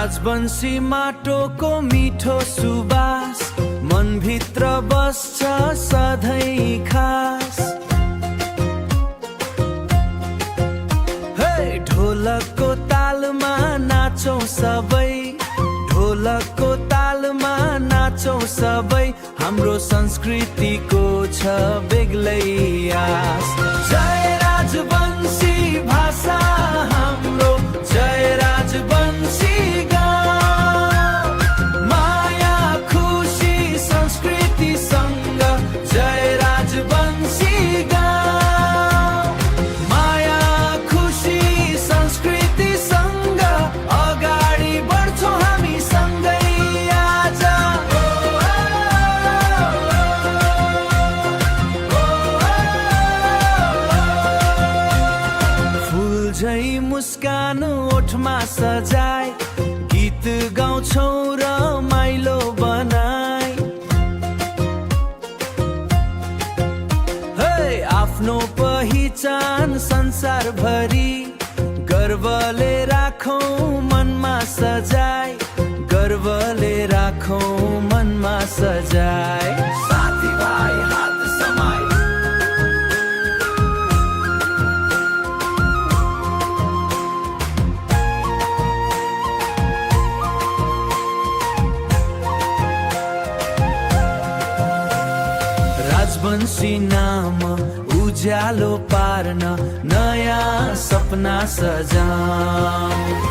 राजवंशी माटोको मिठो सुबास मनभित्र बस्छ सधैँ खास। हे ढोलकको तालमा नाचौँ सबै, ढोलकको तालमा नाचौँ सबै, हाम्रो संस्कृतिको छ बेग्लै आस। जय राजवंशी भाषा हाम्रो, जय राजवंशी गाउँ, माया खुसी संस्कृतिसँग, जय राजवंशी गाउँ, माया खुसी संस्कृतिसँग अगाडि बढ्छौँ हामी सँगै आज। फुल झै मुस्कान ओठमा सजाए, गीत गाउँछौँ रमाइलो बनाई। हे आफ्नो पहिचान संसारभरि गर्वले राखौँ मनमा सजाए, गर्वले राखौँ मनमा सजाए। साथीभाइ हात समाई, राजवंशी नाम उज्यालो पार्न नयाँ सपना सजाऊँ।